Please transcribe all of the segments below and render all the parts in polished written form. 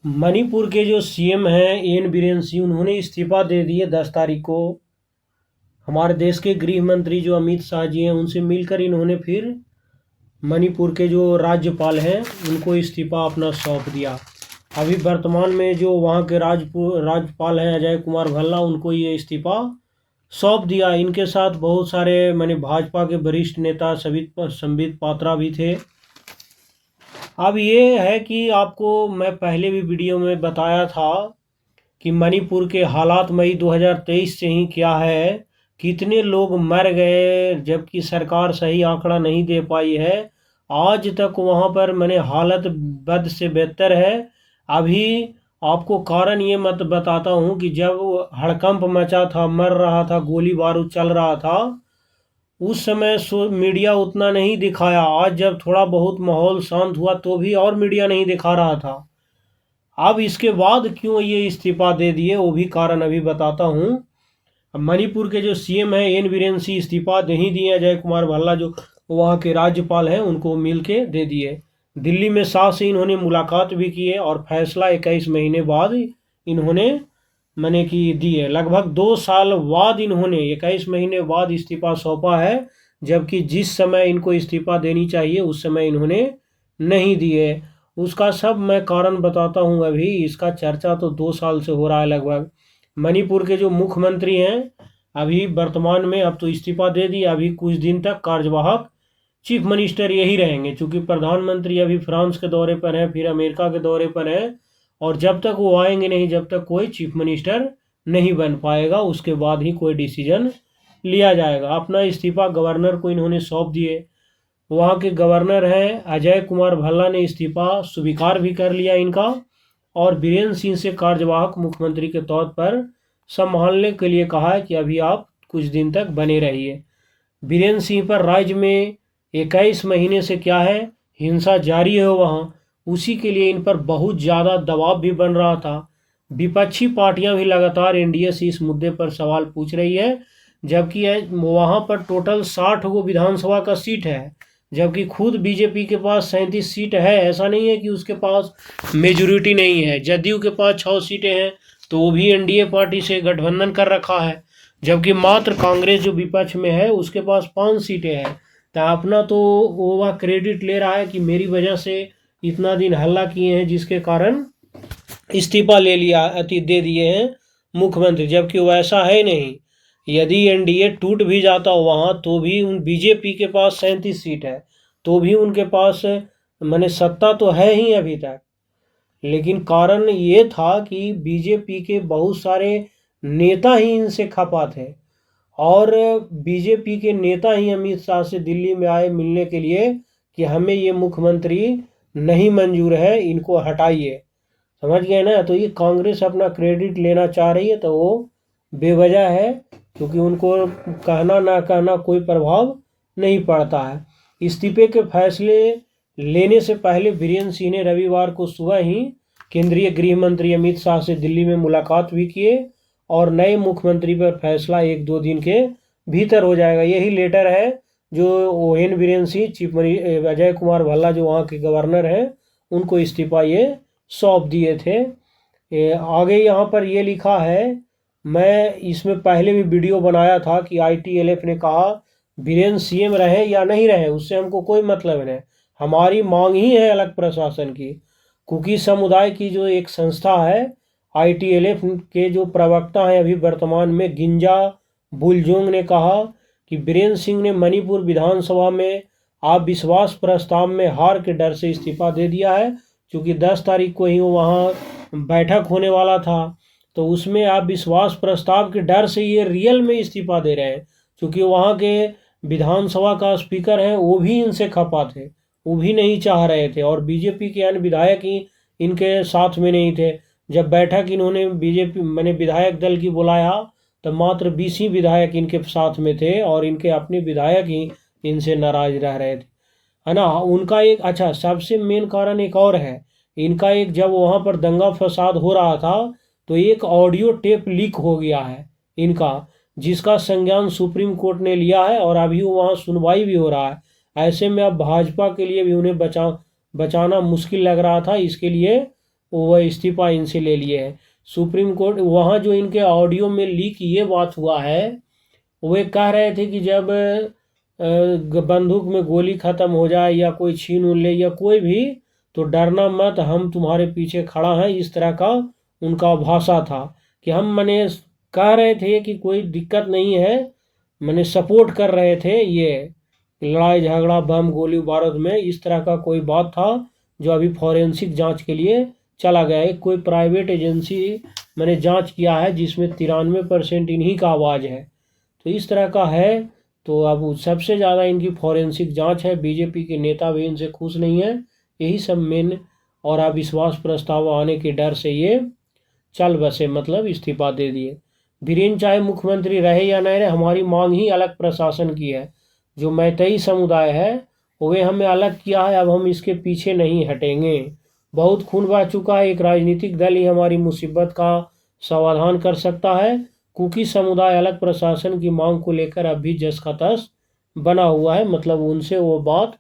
मणिपुर के जो सीएम हैं एन बीरेन सिंह, उन्होंने इस्तीफा दे दिए 10 तारीख को। हमारे देश के गृह मंत्री जो अमित शाह जी हैं, उनसे मिलकर इन्होंने फिर मणिपुर के जो राज्यपाल हैं उनको इस्तीफा अपना सौंप दिया। अभी वर्तमान में जो वहाँ के राज्यपाल हैं अजय कुमार भल्ला, उनको ये इस्तीफा सौंप दिया। इनके साथ बहुत सारे भाजपा के वरिष्ठ नेता संबित पात्रा भी थे। अब ये है कि आपको मैं पहले भी वीडियो में बताया था कि मणिपुर के हालात मई 2023 से ही क्या है, कितने लोग मर गए जबकि सरकार सही आंकड़ा नहीं दे पाई है। आज तक वहाँ पर हालत बद से बेहतर है। अभी आपको कारण ये मत बताता हूँ कि जब हड़कंप मचा था, मर रहा था, गोली बारूद चल रहा था, उस समय मीडिया उतना नहीं दिखाया। आज जब थोड़ा बहुत माहौल शांत हुआ तो भी और मीडिया नहीं दिखा रहा था। अब इसके बाद क्यों ये इस्तीफा दे दिए, वो भी कारण अभी बताता हूँ। मणिपुर के जो सीएम हैं एन बीरेन सिंह इस्तीफा नहीं दिए। अजय कुमार भल्ला जो वहाँ के राज्यपाल हैं उनको मिल के दे दिए। दिल्ली में शाह से इन्होंने मुलाकात भी की है और फैसला 21 महीने बाद इन्होंने कि दिए। लगभग 2 साल बाद इन्होंने 21 महीने बाद इस्तीफा सौंपा है, जबकि जिस समय इनको इस्तीफा देनी चाहिए उस समय इन्होंने नहीं दिए। उसका सब मैं कारण बताता हूँ। अभी इसका चर्चा तो 2 साल से हो रहा है लगभग। मणिपुर के जो मुख्यमंत्री हैं अभी वर्तमान में, अब तो इस्तीफा दे दिया, अभी कुछ दिन तक कार्यवाहक चीफ मिनिस्टर यही रहेंगे, क्योंकि प्रधानमंत्री अभी फ्रांस के दौरे पर हैं, फिर अमेरिका के दौरे पर हैं, और जब तक वो आएंगे नहीं, जब तक कोई चीफ मिनिस्टर नहीं बन पाएगा, उसके बाद ही कोई डिसीजन लिया जाएगा। अपना इस्तीफा गवर्नर को इन्होंने सौंप दिए। वहाँ के गवर्नर हैं अजय कुमार भल्ला ने इस्तीफा स्वीकार भी कर लिया इनका, और बीरेन सिंह से कार्यवाहक मुख्यमंत्री के तौर पर संभालने के लिए कहा है कि अभी आप कुछ दिन तक बने रहिए। बीरेन सिंह पर राज्य में 21 महीने से क्या है, हिंसा जारी है वहाँ, उसी के लिए इन पर बहुत ज़्यादा दबाव भी बन रहा था। विपक्षी पार्टियां भी लगातार एनडीए से इस मुद्दे पर सवाल पूछ रही है, जबकि वहाँ पर टोटल 60 गो विधानसभा का सीट है, जबकि खुद बीजेपी के पास 37 सीट है। ऐसा नहीं है कि उसके पास मेजोरिटी नहीं है। जदयू के पास 6 सीटें हैं, तो वो भी एनडीए पार्टी से गठबंधन कर रखा है, जबकि मात्र कांग्रेस जो विपक्ष में है उसके पास 5 सीटें हैं। तो अपना तो वो वह क्रेडिट ले रहा है कि मेरी वजह से इतना दिन हल्ला किए हैं, जिसके कारण इस्तीफा ले लिया, दे दिए हैं मुख्यमंत्री, जबकि वैसा है नहीं। यदि एनडीए टूट भी जाता हो वहाँ, तो भी उन बीजेपी के पास 37 सीट है, तो भी उनके पास सत्ता तो है ही अभी तक। लेकिन कारण ये था कि बीजेपी के बहुत सारे नेता ही इनसे खपा थे, और बीजेपी के नेता ही अमित शाह से दिल्ली में आए मिलने के लिए कि हमें ये मुख्यमंत्री नहीं मंजूर है, इनको हटाइए। समझ गए ना। तो ये कांग्रेस अपना क्रेडिट लेना चाह रही है, तो वो बेवजह है, क्योंकि उनको कहना ना कहना कोई प्रभाव नहीं पड़ता है। इस्तीफे के फैसले लेने से पहले बीरेन सिंह ने रविवार को सुबह ही केंद्रीय गृह मंत्री अमित शाह से दिल्ली में मुलाकात भी किए, और नए मुख्यमंत्री पर फैसला 1-2 दिन के भीतर हो जाएगा। यही लेटर है जो एन बीरेन सिंह अजय कुमार भल्ला जो वहाँ के गवर्नर हैं उनको इस्तीफा ये सौंप दिए थे। आगे यहाँ पर ये लिखा है, मैं इसमें पहले भी वीडियो बनाया था कि आईटीएलएफ ने कहा बीरेन सीएम रहे या नहीं रहे उससे हमको कोई मतलब नहीं, हमारी मांग ही है अलग प्रशासन की। कुकी समुदाय की जो एक संस्था है, आईटीएलएफ के जो प्रवक्ता हैं अभी वर्तमान में गिंजा बुलजोंग ने कहा कि बीरेन सिंह ने मणिपुर विधानसभा में अविश्वास प्रस्ताव में हार के डर से इस्तीफा दे दिया है, क्योंकि 10 तारीख को ही वहाँ बैठक होने वाला था, तो उसमें अविश्वास प्रस्ताव के डर से ये रियल में इस्तीफा दे रहे हैं। क्योंकि वहाँ के विधानसभा का स्पीकर हैं वो भी इनसे खपा थे, वो भी नहीं चाह रहे थे, और बीजेपी के अन्य विधायक ही इनके साथ में नहीं थे। जब बैठक इन्होंने बीजेपी विधायक दल की बुलाया, तो मात्र 20 ही विधायक इनके साथ में थे, और इनके अपने विधायक ही इनसे नाराज रह रहे थे, है ना। उनका एक अच्छा सबसे मेन कारण एक और है, इनका एक जब वहाँ पर दंगा फसाद हो रहा था तो एक ऑडियो टेप लीक हो गया है इनका, जिसका संज्ञान सुप्रीम कोर्ट ने लिया है, और अभी वहाँ सुनवाई भी हो रहा है। ऐसे में अब भाजपा के लिए भी उन्हें बचाना मुश्किल लग रहा था, इसके लिए वह इस्तीफा इनसे ले लिए हैं। सुप्रीम कोर्ट वहाँ जो इनके ऑडियो में लीक ये बात हुआ है, वे कह रहे थे कि जब बंदूक में गोली ख़त्म हो जाए या कोई छीन उन ले या कोई भी, तो डरना मत, हम तुम्हारे पीछे खड़ा हैं। इस तरह का उनका भाषा था कि हम मने कह रहे थे कि कोई दिक्कत नहीं है, मने सपोर्ट कर रहे थे ये लड़ाई झगड़ा बम गोली बारूद में, इस तरह का कोई बात था जो अभी फॉरेंसिक जांच के लिए चला गया है। कोई प्राइवेट एजेंसी मैंने जांच किया है जिसमें 93% इन्हीं का आवाज़ है, तो इस तरह का है। तो अब सबसे ज़्यादा इनकी फॉरेंसिक जांच है, बीजेपी के नेता भी इनसे खुश नहीं है, यही सब मेन। और अविश्वास प्रस्ताव आने के डर से ये चल बसे, मतलब इस्तीफा दे दिए। वीरेंद्र चाहे मुख्यमंत्री रहे या नहीं रहे, हमारी मांग ही अलग प्रशासन की है। जो मैतेई समुदाय है वे हमें अलग किया है, अब हम इसके पीछे नहीं हटेंगे। बहुत खून बह चुका है, एक राजनीतिक दल ही हमारी मुसीबत का समाधान कर सकता है। कुकी समुदाय अलग प्रशासन की मांग को लेकर अब भी जस का तस बना हुआ है, मतलब उनसे वो बात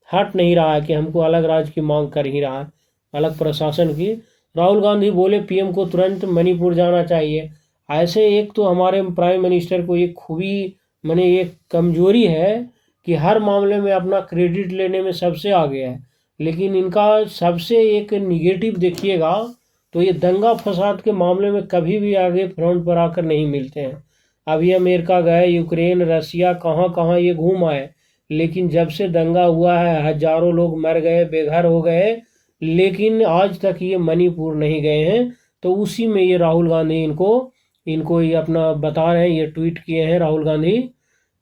हट नहीं रहा है कि हमको अलग राज्य की मांग कर ही रहा है, अलग प्रशासन की। राहुल गांधी बोले पीएम को तुरंत मणिपुर जाना चाहिए। ऐसे एक तो हमारे प्राइम मिनिस्टर को एक खूबी माने एक कमजोरी है कि हर मामले में अपना क्रेडिट लेने में सबसे आगे है, लेकिन इनका सबसे एक निगेटिव देखिएगा तो ये दंगा फसाद के मामले में कभी भी आगे फ्रंट पर आकर नहीं मिलते हैं। अभी अमेरिका गए, यूक्रेन रसिया कहाँ कहाँ ये घूम आए, लेकिन जब से दंगा हुआ है हजारों लोग मर गए, बेघर हो गए, लेकिन आज तक ये मणिपुर नहीं गए हैं। तो उसी में ये राहुल गांधी इनको ये अपना बता रहे हैं, ये ट्वीट किए हैं राहुल गांधी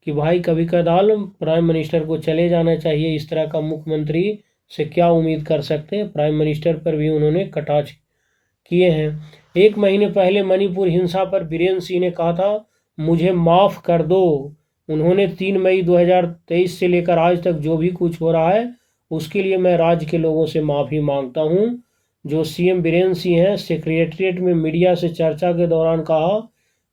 कि भाई कभी कदाल प्राइम मिनिस्टर को चले जाना चाहिए। इस तरह का मुख्यमंत्री से क्या उम्मीद कर सकते हैं। प्राइम मिनिस्टर पर भी उन्होंने कटाक्ष किए हैं। एक महीने पहले मणिपुर हिंसा पर बीरेन सिंह ने कहा था मुझे माफ़ कर दो। उन्होंने 3 मई 2023 से लेकर आज तक जो भी कुछ हो रहा है उसके लिए मैं राज्य के लोगों से माफ़ी मांगता हूं। जो सीएम बीरेन सिंह हैं सेक्रेटरीट में मीडिया से चर्चा के दौरान कहा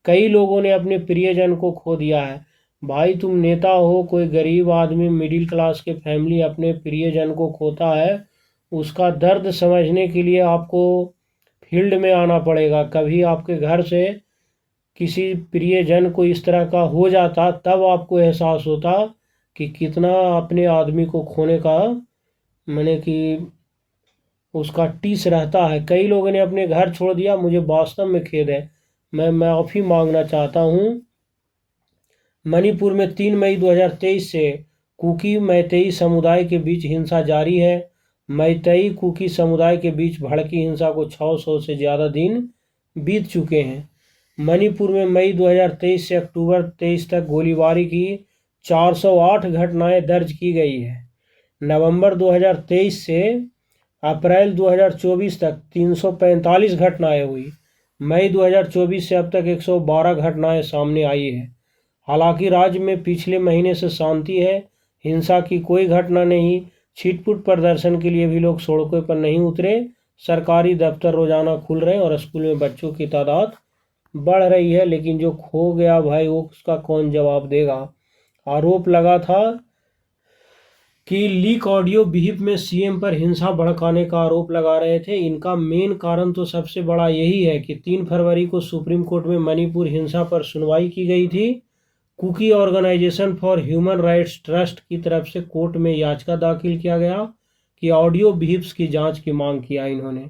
कई लोगों ने अपने प्रियजन को खो दिया है। भाई तुम नेता हो, कोई गरीब आदमी मिडिल क्लास के फैमिली अपने प्रियजन को खोता है, उसका दर्द समझने के लिए आपको फील्ड में आना पड़ेगा। कभी आपके घर से किसी प्रियजन को इस तरह का हो जाता तब आपको एहसास होता कि कितना अपने आदमी को खोने का मैंने कि उसका टीस रहता है। कई लोगों ने अपने घर छोड़ दिया, मुझे वास्तव में खेद है। मैं माफ़ी मांगना चाहता हूँ। मणिपुर में 3 मई 2023 से कुकी मैतेई समुदाय के बीच हिंसा जारी है। मैतेई कुकी समुदाय के बीच भड़की हिंसा को 600 से ज़्यादा दिन बीत चुके हैं। मणिपुर में मई 2023 से अक्टूबर 23 तक गोलीबारी की 408 घटनाएं दर्ज की गई है। नवंबर 2023 से अप्रैल 2024 तक 345 घटनाएं हुई। मई 2024 से अब तक 112 घटनाएं सामने आई है। हालांकि राज्य में पिछले महीने से शांति है, हिंसा की कोई घटना नहीं। छिटपुट प्रदर्शन के लिए भी लोग सड़कों पर नहीं उतरे। सरकारी दफ्तर रोजाना खुल रहे हैं और स्कूल में बच्चों की तादाद बढ़ रही है, लेकिन जो खो गया भाई वो उसका कौन जवाब देगा। आरोप लगा था कि लीक ऑडियो विहिप में सीएम पर हिंसा भड़काने का आरोप लगा रहे थे। इनका मेन कारण तो सबसे बड़ा यही है कि 3 फरवरी को सुप्रीम कोर्ट में मणिपुर हिंसा पर सुनवाई की गई थी। Kuki organisation for human rights trust की तरफ से कोर्ट में याचिका दाखिल किया गया कि ऑडियो विहिप्स की जांच की मांग किया इन्होंने।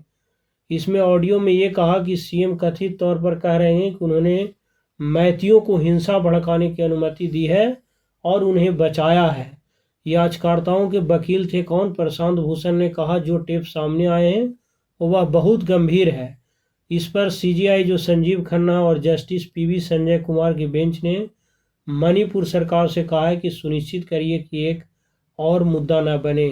इसमें ऑडियो में ये कहा कि सीएम कथित तौर पर कह रहे हैं कि उन्होंने मैथियों को हिंसा भड़काने की अनुमति दी है और उन्हें बचाया है। याचिकाकर्ताओं के वकील थे कौन? प्रशांत भूषण ने कहा जो टेप सामने आए हैं वह बहुत गंभीर है। इस पर सीजीआई जो संजीव खन्ना और जस्टिस पीवी संजय कुमार की बेंच ने मणिपुर सरकार से कहा है कि सुनिश्चित करिए कि एक और मुद्दा न बने।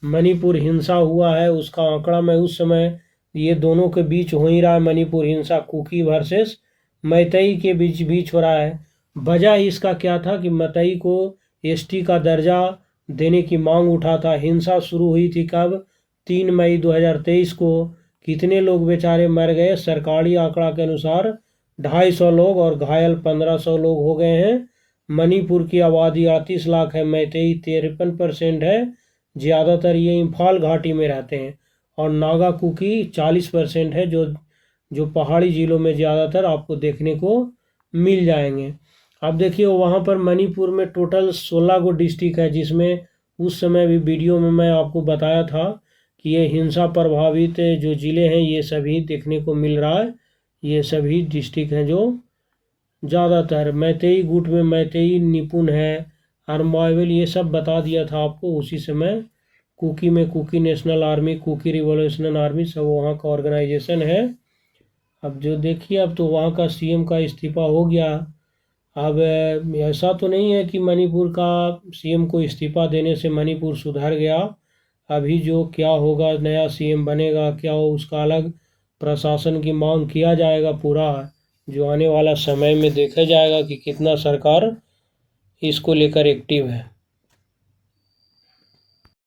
मणिपुर हिंसा हुआ है उसका आंकड़ा मैं उस समय ये दोनों के बीच हो ही रहा है। मणिपुर हिंसा कुकी वर्सेस मैतेई के बीच हो रहा है। वजह इसका क्या था कि मैतेई को एसटी का दर्जा देने की मांग उठा था। हिंसा शुरू हुई थी कब? 3 मई 2023 को। कितने लोग बेचारे मर गए? सरकारी आंकड़ा के अनुसार 250 लोग और घायल 1500 लोग हो गए हैं। मणिपुर की आबादी 38 लाख है, मैतेई 53% है। ज़्यादातर ये इम्फाल घाटी में रहते हैं और नागा कुकी 40% है, जो पहाड़ी ज़िलों में ज़्यादातर आपको देखने को मिल जाएंगे। अब देखिए वहाँ पर मणिपुर में टोटल 16 गो डिस्ट्रिक्ट है, जिसमें उस समय भी वीडियो में मैं आपको बताया था कि ये हिंसा प्रभावित जो ज़िले हैं ये सभी देखने को मिल रहा है। ये सभी डिस्ट्रिक्ट हैं जो ज़्यादातर मैतेई गुट में मैतेई निपुण है, अर्माइवल, ये सब बता दिया था आपको उसी समय। कुकी में Kuki national army, Kuki revolutionary army, सब वहाँ का ऑर्गेनाइजेशन है। अब जो देखिए अब तो वहाँ का सीएम का इस्तीफा हो गया। अब ऐसा तो नहीं है कि मणिपुर का सीएम को इस्तीफा देने से मणिपुर सुधर गया। अभी जो क्या होगा, नया सीएम बनेगा क्या हो, उसका अलग प्रशासन की मांग किया जाएगा। पूरा जो आने वाला समय में देखा जाएगा कि कितना सरकार इसको लेकर एक्टिव है।